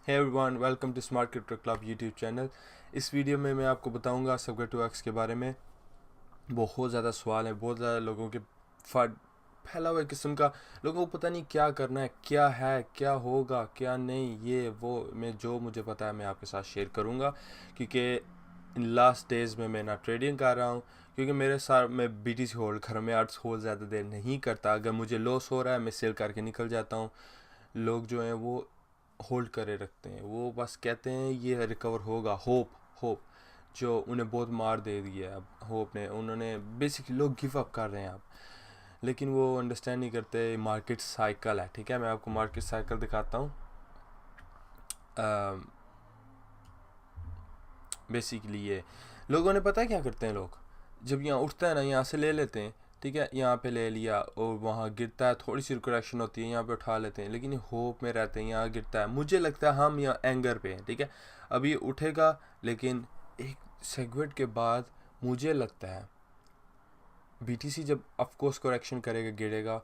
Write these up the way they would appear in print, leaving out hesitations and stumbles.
Hey everyone, welcome to smart crypto club YouTube channel. इस video में मैं आपको बताऊंगा SegWit 2x के बारे में। बहुत ज़्यादा सवाल है, बहुत ज़्यादा लोगों के फैला हुआ किस्म का। लोगों को पता नहीं क्या करना है, क्या होगा, क्या नहीं, ये वो। मुझे पता है मैं आपके साथ शेयर करूंगा, क्योंकि इन लास्ट डेज़ में मैं ना ट्रेडिंग कर रहा हूँ, क्योंकि मेरे साथ मैं BTC होल्ड कर, मैं आर्ट्स होल्ड ज़्यादा देर नहीं करता। अगर मुझे लॉस हो रहा है मैं सेल करके निकल जाता हूँ। लोग जो हैं वो होल्ड करे रखते हैं, वो बस कहते हैं ये रिकवर होगा। होप होप जो उन्हें बहुत मार दे दिया है अब। होप ने उन्होंने बेसिकली लोग गिव अप कर रहे हैं अब, लेकिन वो अंडरस्टैंड नहीं करते। मार्केट साइकिल है, ठीक है। मैं आपको मार्केट साइकिल दिखाता हूँ। बेसिकली ये लोगों ने पता है क्या करते हैं। लोग जब यहाँ उठता है ना, यहाँ से ले लेते हैं, ठीक है, यहाँ पे ले लिया और वहाँ गिरता है, थोड़ी सी करेक्शन होती है, यहाँ पे उठा लेते हैं, लेकिन होप में रहते हैं, यहाँ गिरता है। मुझे लगता है हम यहाँ एंगर पे हैं, ठीक है। अभी उठेगा, लेकिन एक सेगमेंट के बाद मुझे लगता है BTC जब ऑफकोर्स करेक्शन करेगा, गिरेगा,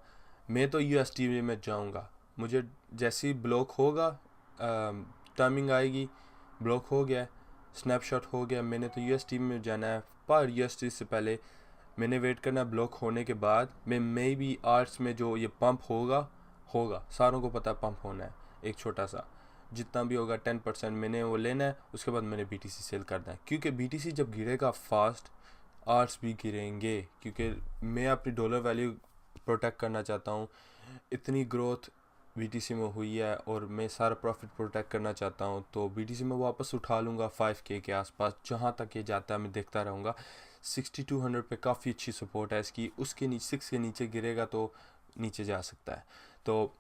मैं तो USD में जाऊँगा। मुझे जैसे ही ब्लॉक होगा, टाइमिंग आएगी, ब्लॉक हो गया, स्नैपशॉट हो गया, मैंने तो USD में जाना है। पर USD से पहले मैंने वेट करना ब्लॉक होने के बाद। मैं मे बी आर्ट्स में जो ये पंप होगा सारों को पता है पंप होना है, एक छोटा सा जितना भी होगा 10% मैंने वो लेना है। उसके बाद मैंने BTC सेल करना है, क्योंकि BTC जब गिरेगा फास्ट, आर्ट्स भी गिरेंगे, क्योंकि मैं अपनी डॉलर वैल्यू प्रोटेक्ट करना चाहता हूँ। इतनी ग्रोथ BTC में हुई है और मैं सारा प्रॉफिट प्रोटेक्ट करना चाहता हूँ, तो BTC में वापस उठा लूँगा 5K के आसपास। जहाँ तक ये जाता है मैं देखता रहूँगा। 6200 पे काफ़ी अच्छी सपोर्ट है इसकी। उसके नीचे 6 के नीचे गिरेगा तो नीचे जा सकता है, तो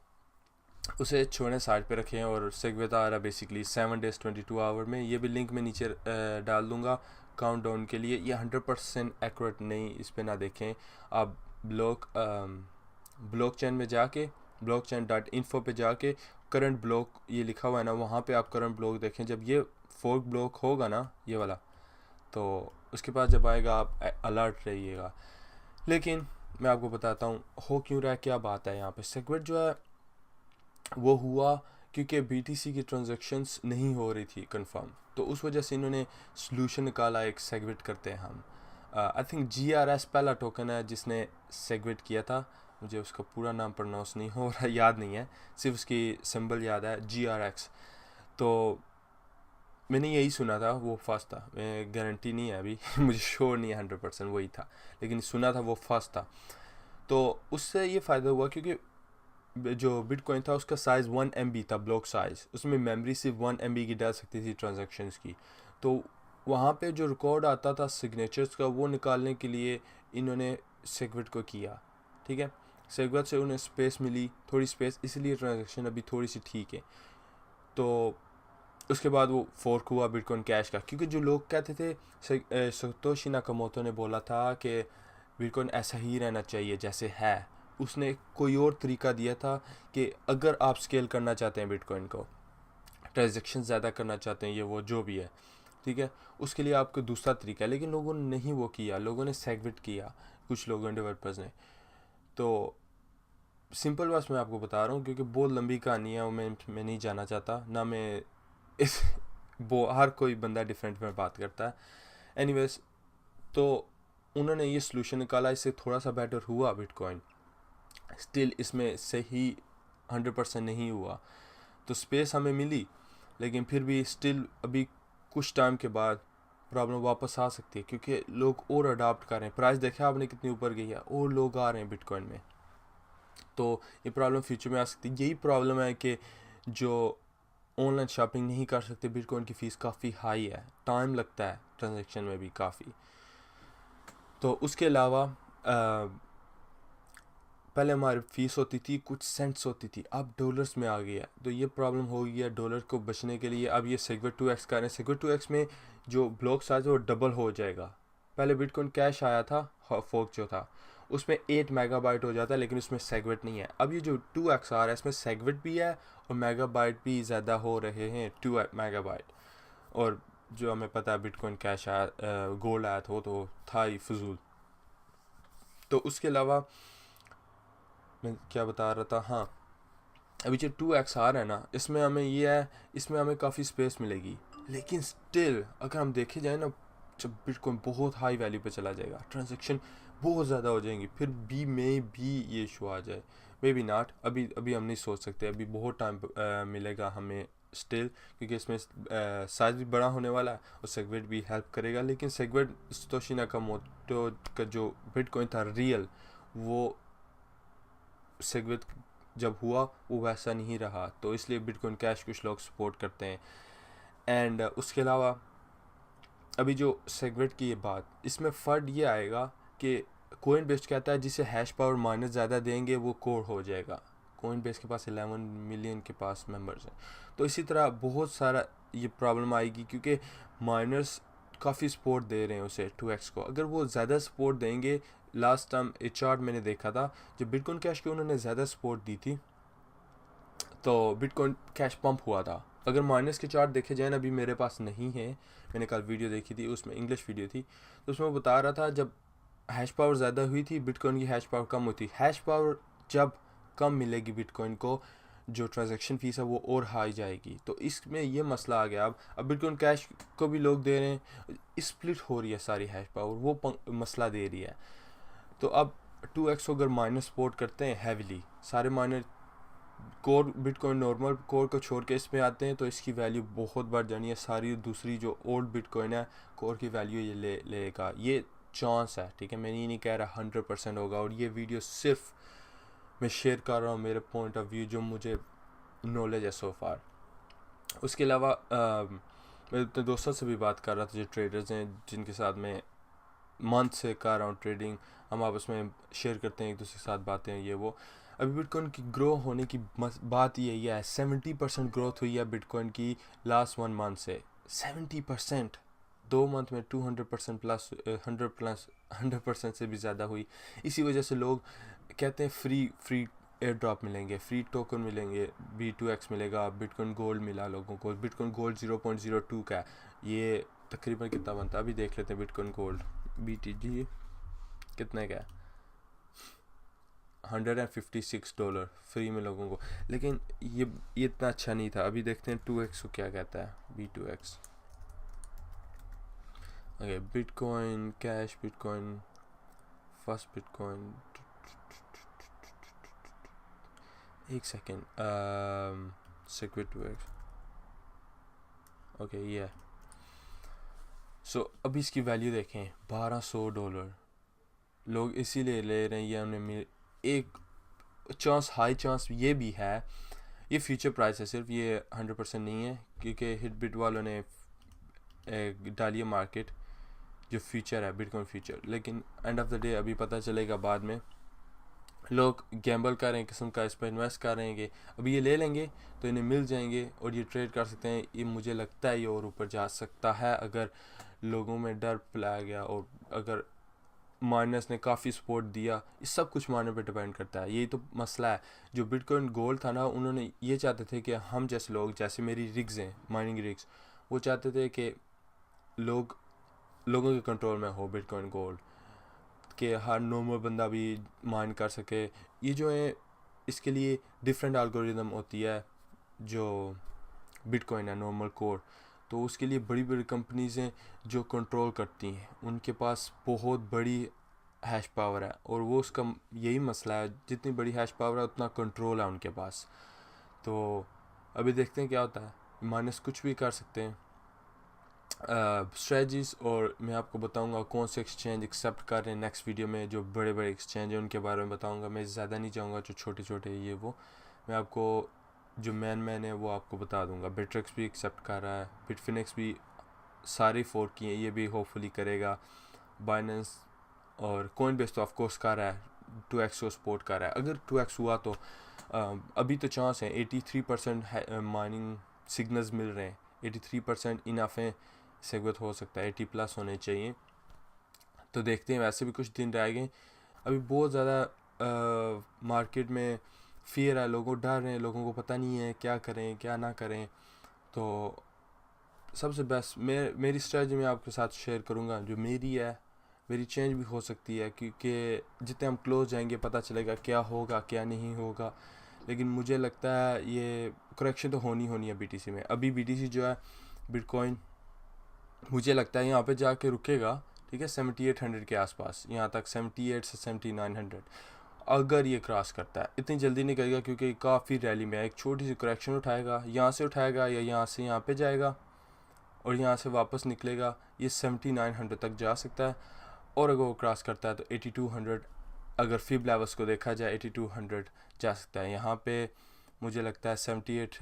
उसे छोड़ने साइड पे रखें। और सेगवेट आ रहा बेसिकली 7 डेज 22 आवर में। ये भी लिंक में नीचे डाल दूँगा काउंटडाउन के लिए। ये 100% एक्यूरेट नहीं, इस पर ना देखें आप। ब्लॉक चेन में जाके blockchain.info पे जाके करंट ब्लॉक ये लिखा हुआ है ना, वहाँ पे आप करंट ब्लॉक देखें। जब ये फोर्क ब्लॉक होगा ना, ये वाला, तो उसके बाद जब आएगा आप अलर्ट रहिएगा। लेकिन मैं आपको बताता हूँ हो क्यों रहा है, क्या बात है यहाँ पे। सेगवेट जो है वो हुआ क्योंकि BTC की ट्रांजैक्शंस नहीं हो रही थी कंफर्म, तो उस वजह से इन्होंने सोल्यूशन निकाला, एक सेगवेट करते हैं हम। आई थिंक GRS पहला टोकन है जिसने सेगवेट किया था। मुझे उसका पूरा नाम प्रोनाउंस नहीं हो रहा, याद नहीं है, सिर्फ उसकी सिंबल याद है, GRX। तो मैंने यही सुना था, वो फर्स्ट था। गारंटी नहीं है अभी मुझे श्योर नहीं है 100% वही था, लेकिन सुना था वो फर्स्ट था। तो उससे ये फ़ायदा हुआ क्योंकि जो बिटकॉइन था उसका साइज़ 1 MB था, ब्लॉक साइज़। उसमें मेमोरी सिर्फ 1 MB की डाल सकती थी ट्रांजैक्शंस की। तो वहाँ पे जो रिकॉर्ड आता था सिग्नेचर्स का, वो निकालने के लिए इन्होंने सेगवेट को किया, ठीक है। सेगवेट से उन्हें स्पेस मिली, थोड़ी स्पेस, इसलिए ट्रांजैक्शन अभी थोड़ी सी ठीक है। तो उसके बाद वो फोर्क हुआ बिटकॉइन कैश का, क्योंकि जो लोग कहते थे, सतोशी नाकामोटो ने बोला था कि बिटकॉइन ऐसा ही रहना चाहिए जैसे है। उसने कोई और तरीका दिया था कि अगर आप स्केल करना चाहते हैं बिटकॉइन को, ट्रांजेक्शन ज़्यादा करना चाहते हैं, ये वो जो भी है, ठीक है, उसके लिए आपको दूसरा तरीका है। लेकिन लोगों ने नहीं वो किया, लोगों ने सेगवेट किया, कुछ लोगों ने, डेवलपर्स ने। तो सिंपल बस मैं आपको बता रहा हूँ, क्योंकि बहुत लंबी कहानी है, वो मैं नहीं जाना चाहता ना। मैं इस वो हर कोई बंदा डिफरेंट में बात करता है। एनीवेज, तो उन्होंने ये सोल्यूशन निकाला, इससे थोड़ा सा बेटर हुआ बिटकॉइन। स्टिल इसमें सही 100% नहीं हुआ, तो स्पेस हमें मिली, लेकिन फिर भी स्टिल अभी कुछ टाइम के बाद प्रॉब्लम वापस आ सकती है, क्योंकि लोग और अडाप्ट कर रहे हैं। प्राइस देखा आपने कितनी ऊपर गई है, और लोग आ रहे हैं बिटकॉइन में, तो ये प्रॉब्लम फ्यूचर में आ सकती है। यही प्रॉब्लम है कि जो ऑनलाइन शॉपिंग नहीं कर सकते, बिटकॉइन की फ़ीस काफ़ी हाई है, टाइम लगता है ट्रांजैक्शन में भी काफ़ी। तो उसके अलावा पहले हमारी फ़ीस होती थी कुछ सेंट्स होती थी, अब डॉलर्स में आ गई है, तो ये प्रॉब्लम हो गई है। डॉलर को बचने के लिए अब ये सेगवेट 2x कर रहे हैं। सेगवेट 2x में जो ब्लॉक साइज है वो डबल हो जाएगा। पहले बिटकॉइन कैश आया था, फोक जो था, उसमें 8 मेगाबाइट हो जाता है, लेकिन उसमें सेगवेट नहीं है। अब ये जो 2x आ रहा है, इसमें सेगवेट भी है और मेगाबाइट भी ज़्यादा हो रहे हैं, 2 मेगाबाइट। और जो हमें पता है बिटकॉइन कैश आया, गोल्ड आया था, वो तो था ही फजूल। तो उसके अलावा मैं क्या बता रहा था, हाँ, अभी जो 2XR है ना, इसमें हमें ये है, इसमें हमें काफ़ी स्पेस मिलेगी, लेकिन स्टिल अगर हम देखे जाए ना, जब बिटकॉइन बहुत हाई वैल्यू पे चला जाएगा, ट्रांजेक्शन बहुत ज़्यादा हो जाएंगी, फिर भी मे भी ये इशू आ जाए, मे बी नॉट। अभी अभी हम नहीं सोच सकते, अभी बहुत टाइम मिलेगा हमें स्टिल, क्योंकि इसमें साइज भी बड़ा होने वाला है और सेगवेट भी हेल्प करेगा। लेकिन सेगवेट सतोशी नाकामोटो का जो बिटकॉइन था रियल, वो सेगवेट जब हुआ वो वैसा नहीं रहा, तो इसलिए बिटकॉइन कैश कुछ लोग सपोर्ट करते हैं। एंड उसके अलावा अभी जो सेगवेट की ये बात, इसमें फ़र्क ये आएगा कि कोइन बेस कहता है जिसे हैश पावर माइनस ज़्यादा देंगे वो कोर हो जाएगा। कोइन बेस के पास 11 मिलियन के पास मेंबर्स हैं, तो इसी तरह बहुत सारा ये प्रॉब्लम आएगी, क्योंकि माइनर्स काफ़ी सपोर्ट दे रहे हैं उसे 2x को। अगर वो ज़्यादा सपोर्ट देंगे, लास्ट टाइम एक चार्ट मैंने देखा था, जब बिटकॉइन कैश को उन्होंने ज़्यादा सपोर्ट दी थी तो बिटकॉइन कैश पंप हुआ था। अगर माइनस के चार्ट देखे जाए ना, अभी मेरे पास नहीं है, मैंने कल वीडियो देखी थी, उसमें इंग्लिश वीडियो थी, तो उसमें वो बता रहा था जब हैश पावर ज़्यादा हुई थी, बिटकॉइन की हैश पावर कम हुई थी। हैश पावर जब कम मिलेगी बिटकॉइन को, जो ट्रांजैक्शन फीस है वो और हाई जाएगी, तो इसमें ये मसला आ गया। अब बिटकॉइन कैश को भी लोग दे रहे हैं, स्प्लिट हो रही है सारी हैश पावर, वो मसला दे रही है। तो अब 2x अगर माइनर सपोर्ट करते हैं हैविली, सारे minor core bitcoin normal core को छोड़ के इसमें आते हैं, तो इसकी वैल्यू बहुत बढ़ जानी है। सारी दूसरी जो ओल्ड बिटकॉइन है, कोर की वैल्यू ये लेगा, ये चांस है, ठीक है। मैं ये नहीं कह रहा 100% होगा, और ये वीडियो सिर्फ मैं शेयर कर रहा हूँ मेरे पॉइंट ऑफ व्यू, जो मुझे नॉलेज है सो फार। उसके अलावा मैं अपने दोस्तों से भी बात कर रहा था जो ट्रेडर्स हैं, जिनके साथ मैं मंथ से कर रहा हूँ ट्रेडिंग, हम आपस में शेयर करते हैं एक दूसरे के साथ बातें, ये वो। अभी बिटकॉइन की ग्रो होने की बात यही है, 70% ग्रोथ हुई है बिटकॉइन की लास्ट 1 मंथ से। 70%, 2 मंथ में 200% प्लस, 100% से भी ज़्यादा हुई। इसी वजह से लोग कहते हैं फ्री एयर ड्रॉप मिलेंगे, फ्री टोकन मिलेंगे, B2X मिलेगा, बिटकॉइन गोल्ड मिला लोगों को। बिटकॉइन गोल्ड 0.02 का है, ये तकरीबन कितना बनता है अभी देख लेते हैं। बिटकॉइन गोल्ड BTG कितने का है, $156 फ्री में लोगों को। लेकिन ये इतना अच्छा नहीं था। अभी देखते हैं 2x को क्या कहता है, B2X। Okay, bitcoin cash, bitcoin first, bitcoin, एक सेकेंड, सेक्रेट 2x, ओके ये। सो अभी इसकी वैल्यू देखें, $1200। लोग इसीलिए ले रहे हैं, ये हमने एक चांस, हाई चांस ये भी है, ये फ्यूचर प्राइस है सिर्फ, ये 100% नहीं है, क्योंकि हिटबिट वालों ने डाली है मार्केट जो फ्यूचर है, बिटकॉइन फ्यूचर। लेकिन एंड ऑफ द डे अभी पता चलेगा बाद में। लोग गैम्बल कर रहे हैं किस्म का, इस पर इन्वेस्ट कर रहे हैं कि अभी ये ले लेंगे तो इन्हें मिल जाएंगे और ये ट्रेड कर सकते हैं। ये मुझे लगता है ये और ऊपर जा सकता है अगर लोगों में डर फैलाया गया, और अगर माइनर्स ने काफ़ी सपोर्ट दिया। इस सब कुछ माइनर पे डिपेंड करता है, यही तो मसला है। जो बिटकॉइन गोल्ड था ना, उन्होंने ये चाहते थे कि हम जैसे लोग, जैसे मेरी रिग्स हैं, माइनिंग रिग्स, वो चाहते थे कि लोगों के कंट्रोल में हो बिटकॉइन गोल्ड, कि हर नॉर्मल बंदा भी माइन कर सके। ये जो है, इसके लिए डिफरेंट एल्गोरिदम होती है जो बिटकॉइन है नॉर्मल कोर, तो उसके लिए बड़ी बड़ी कंपनीज हैं जो कंट्रोल करती हैं, उनके पास बहुत बड़ी हैश पावर है, और वो उसका यही मसला है, जितनी बड़ी हैश पावर है उतना कंट्रोल है उनके पास। तो अभी देखते हैं क्या होता है, माइनस कुछ भी कर सकते हैं स्ट्रेटजीज, और मैं आपको बताऊंगा कौन से एक्सचेंज एक्सेप्ट कर रहे हैं नेक्स्ट वीडियो में। जो बड़े बड़े एक्सचेंज हैं उनके बारे में बताऊंगा, मैं ज़्यादा नहीं चाहूँगा, जो छोटे छोटे ये वो मैं आपको, जो मैन है वो आपको बता दूंगा। बिटरेक्स भी एक्सेप्ट कर रहा है, बिटफिनिक्स भी सारे फोर्क किए, ये भी होपफुली करेगा। बाइनेंस और कॉइन बेस तो ऑफकोर्स कर रहा है, 2x को सपोर्ट कर रहा है। अगर 2x हुआ तो अभी तो चांस है, 83% माइनिंग सिग्नल्स मिल रहे हैं, 83% इनफ है, सेगवेट हो सकता है 80+ होने चाहिए। तो देखते हैं, वैसे भी कुछ दिन रह गए। अभी बहुत ज़्यादा मार्केट में फियर है, लोगों डर रहे हैं, लोगों को पता नहीं है क्या करें क्या ना करें। तो सबसे बेस्ट मेरी स्ट्रेटजी मैं आपके साथ शेयर करूँगा, जो मेरी है। मेरी चेंज भी हो सकती है, क्योंकि जितने हम क्लोज जाएंगे पता चलेगा क्या होगा क्या नहीं होगा। लेकिन मुझे लगता है ये करेक्शन तो होनी है BTC में। अभी BTC जो है बिटकॉइन मुझे लगता है यहाँ पे जाके रुकेगा, ठीक है, 7800 के आसपास, यहाँ तक 78 से 7900 अगर ये क्रॉस करता है। इतनी जल्दी नहीं करेगा क्योंकि काफ़ी रैली में एक छोटी सी करेक्शन उठाएगा, यहाँ से उठाएगा या यहाँ से यहाँ पे जाएगा और यहाँ से वापस निकलेगा, ये 7900 तक जा सकता है। और अगर वो क्रॉस करता है तो 8200, अगर फिब लेवल्स को देखा जाए 8200 जा सकता है। यहाँ पे मुझे लगता है 78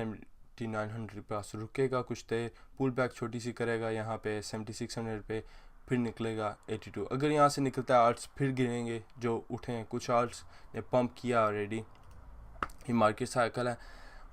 7900 के पास रुकेगा, कुछ देर पुल बैक छोटी सी करेगा, यहाँ पे 7600 पे फिर निकलेगा 82। अगर यहाँ से निकलता है आर्ट्स फिर गिरेंगे जो उठे हैं, कुछ आर्ट्स ने पंप किया ऑलरेडी। ये मार्केट साइकिल है।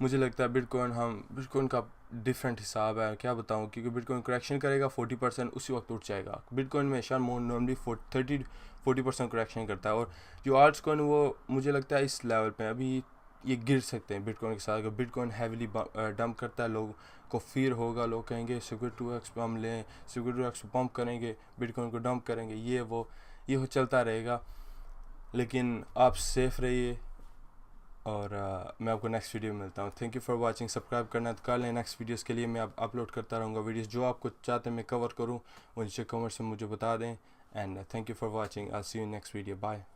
मुझे लगता है बिटकॉइन का डिफरेंट हिसाब है, क्या बताऊँ, क्योंकि बिटकॉइन करेक्शन करेगा 40%, उसी वक्त उठ जाएगा। बिटकॉइन में शायद नॉर्मली 30-40% करेक्शन करता है। और जो आर्ट्स कॉइन वो मुझे लगता है इस लेवल पे अभी ये गिर सकते हैं बिटकॉइन के साथ। अगर बिटकॉइन हैवीली डंप करता है, लोग को फिर होगा, लोग कहेंगे सिक्योरिटी 2x पे हम लें, सिक्योरिटी 2x पे पंप करेंगे, बिटकॉइन को डंप करेंगे, ये चलता रहेगा। लेकिन आप सेफ रहिए और मैं आपको नेक्स्ट वीडियो में मिलता हूँ। Thank you for watching. Subscribe करना तो कर लें, नेक्स्ट वीडियोस के लिए मैं अपलोड करता रहूँगा वीडियोस। जो आपको चाहते हैं मैं कवर करूँ वो नीचे कमेंट से मुझे बता दें। And thank you for watching. I see you next video. Bye.